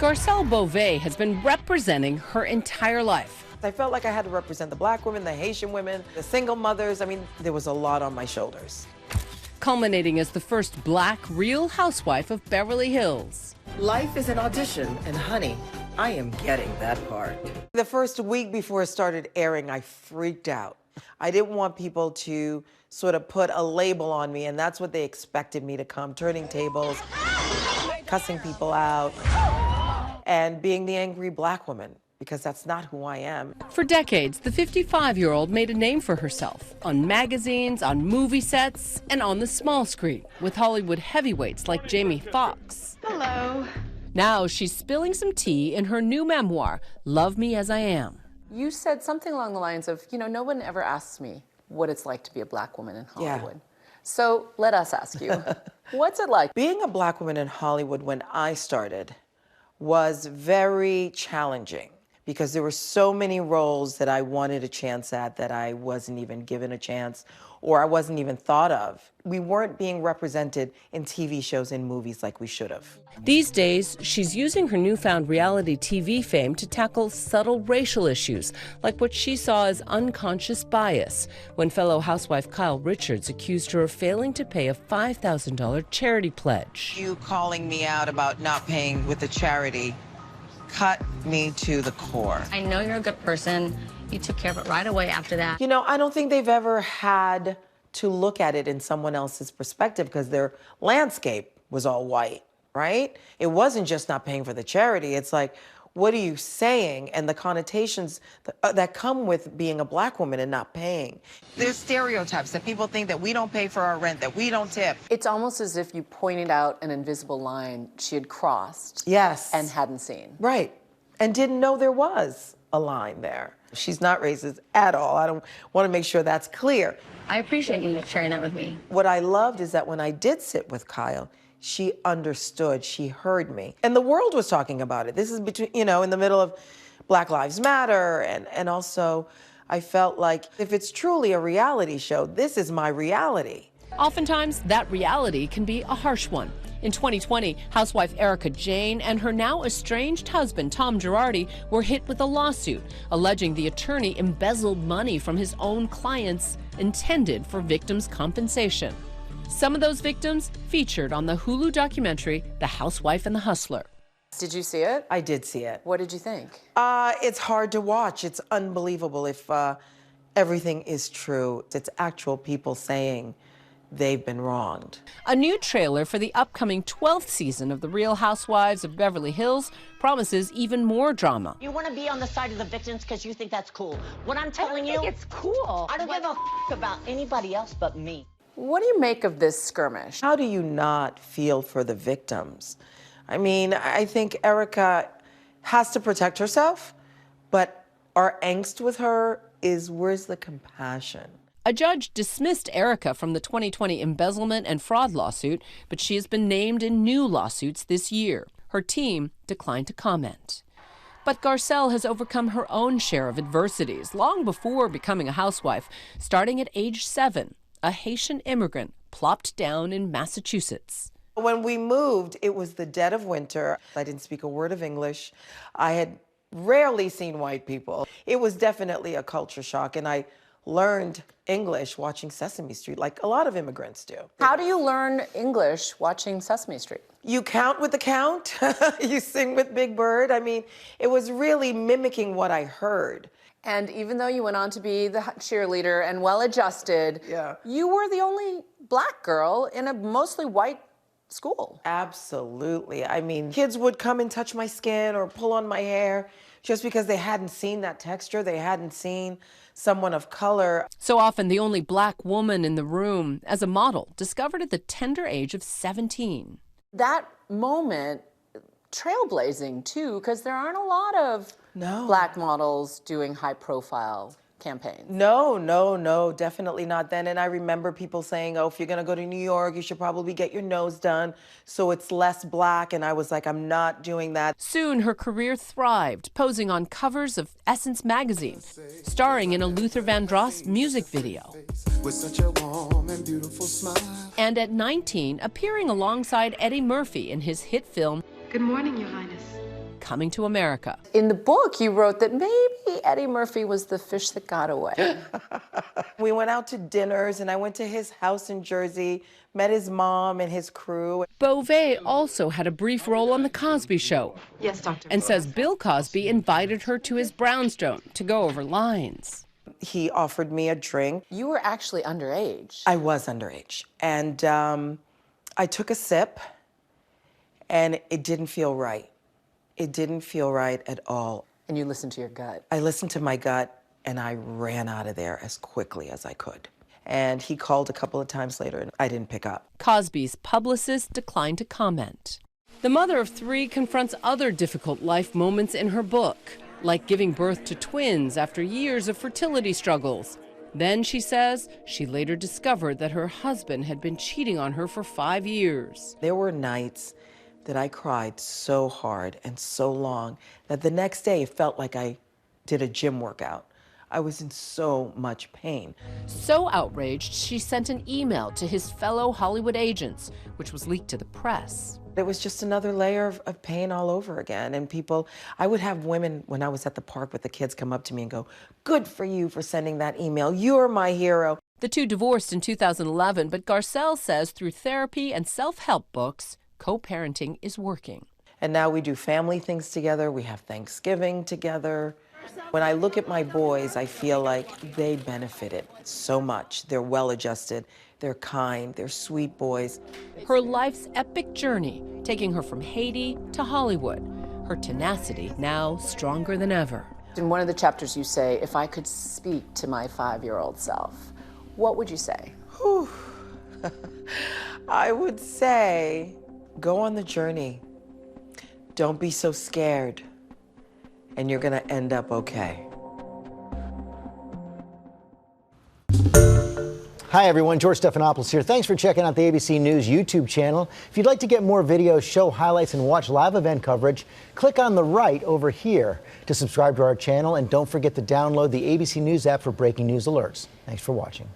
Garcelle Beauvais has been representing her entire life. I felt like I had to represent the black women, the Haitian women, the single mothers. I mean, there was a lot on my shoulders. Culminating as the first black real housewife of Beverly Hills. Life is an audition, and honey, I am getting that part. The first week before it started airing, I freaked out. I didn't want people to sort of put a label on me, and that's what they expected me to come, turning tables, cussing people out, and being the angry black woman, because that's not who I am. For decades, the 55-year-old made a name for herself on magazines, on movie sets, and on the small screen with Hollywood heavyweights like Jamie Foxx. Hello. Now she's spilling some tea in her new memoir, Love Me As I Am. You said something along the lines of, no one ever asks me what it's like to be a black woman in Hollywood. Yeah. So let us ask you, what's it like? Being a black woman in Hollywood when I started was very challenging because there were so many roles that I wanted a chance at that I wasn't even given a chance or I wasn't even thought of. We weren't being represented in TV shows and movies like we should have. These days, she's using her newfound reality TV fame to tackle subtle racial issues, like what she saw as unconscious bias when fellow housewife Kyle Richards accused her of failing to pay a $5,000 charity pledge. You calling me out about not paying with a charity cut me to the core. I know you're a good person. You took care of it right away after that. I don't think they've ever had to look at it in someone else's perspective because their landscape was all white, right? It wasn't just not paying for the charity. It's like, what are you saying? And the connotations that come with being a black woman and not paying. There's stereotypes that people think that we don't pay for our rent, that we don't tip. It's almost as if you pointed out an invisible line she had crossed. Yes. And hadn't seen. Right. And didn't know there was a line there. She's not racist at all. I don't want to make sure that's clear. I appreciate you sharing that with me. What I loved is that when I did sit with Kyle, she understood, she heard me. And the world was talking about it. This is between, in the middle of Black Lives Matter, and also I felt like if it's truly a reality show, this is my reality. Oftentimes, that reality can be a harsh one. In 2020, housewife Erica Jane and her now estranged husband, Tom Girardi, were hit with a lawsuit alleging the attorney embezzled money from his own clients intended for victims' compensation. Some of those victims featured on the Hulu documentary, The Housewife and the Hustler. Did you see it? I did see it. What did you think? It's hard to watch. It's unbelievable if everything is true. It's actual people saying they've been wronged. A new trailer for the upcoming 12th season of The Real Housewives of Beverly Hills promises even more drama. You want to be on the side of the victims because you think that's cool. What I'm telling you, it's cool. I don't give a about anybody else but me. What do you make of this skirmish? How do you not feel for the victims? I mean, I think Erica has to protect herself, but our angst with her is, where's the compassion? A judge dismissed Erica from the 2020 embezzlement and fraud lawsuit, but she has been named in new lawsuits this year. Her team declined to comment. But Garcelle has overcome her own share of adversities long before becoming a housewife. Starting at age 7, a Haitian immigrant plopped down in Massachusetts. When we moved, it was the dead of winter. I didn't speak a word of English. I had rarely seen white people. It was definitely a culture shock, and I learned English watching Sesame Street, like a lot of immigrants do. How do you learn English watching Sesame Street? You count with the count, you sing with Big Bird. I mean, it was really mimicking what I heard. And even though you went on to be the cheerleader and well-adjusted, you were the only black girl in a mostly white school. Absolutely. I mean, kids would come and touch my skin or pull on my hair just because they hadn't seen that texture, they hadn't seen someone of color. So often the only black woman in the room as a model, discovered at the tender age of 17. That moment, trailblazing too, because there aren't a lot of black models doing high-profile campaigns. No, definitely not then. And I remember people saying, oh, if you're gonna go to New York, you should probably get your nose done so it's less black. And I was like, I'm not doing that. Soon her career thrived, posing on covers of Essence magazine, starring in a Luther Vandross music video. With such a warm and beautiful smile. And at 19, appearing alongside Eddie Murphy in his hit film, Good morning, Your Highness. coming to America. In the book, you wrote that maybe Eddie Murphy was the fish that got away. We went out to dinners, and I went to his house in Jersey, met his mom and his crew. Beauvais also had a brief role on The Cosby Show. Yes, Dr. And says Bill Cosby invited her to his brownstone to go over lines. He offered me a drink. You were actually underage. I was underage. And I took a sip, and it didn't feel right. It didn't feel right at all. And you listened to your gut. I listened to my gut, and I ran out of there as quickly as I could. And he called a couple of times later, and I didn't pick up. Cosby's publicist declined to comment. The mother of three confronts other difficult life moments in her book, like giving birth to twins after years of fertility struggles. Then, she says, she later discovered that her husband had been cheating on her for 5 years. There were nights that I cried so hard and so long that the next day it felt like I did a gym workout. I was in so much pain. So outraged, she sent an email to his fellow Hollywood agents, which was leaked to the press. It was just another layer of pain all over again. And people, I would have women when I was at the park with the kids come up to me and go, "Good for you for sending that email. You're my hero." The two divorced in 2011, but Garcelle says through therapy and self-help books, co-parenting is working. And now we do family things together. We have Thanksgiving together. When I look at my boys, I feel like they benefited so much. They're well-adjusted, they're kind, they're sweet boys. Her life's epic journey, taking her from Haiti to Hollywood. Her tenacity now stronger than ever. In one of the chapters you say, if I could speak to my 5-year-old self, what would you say? Whew. I would say, go on the journey. Don't be so scared. And you're gonna end up okay. Hi everyone, George Stephanopoulos here. Thanks for checking out the ABC News YouTube channel. If you'd like to get more videos, show highlights, and watch live event coverage, click on the right over here to subscribe to our channel, and don't forget to download the ABC News app for breaking news alerts. Thanks for watching.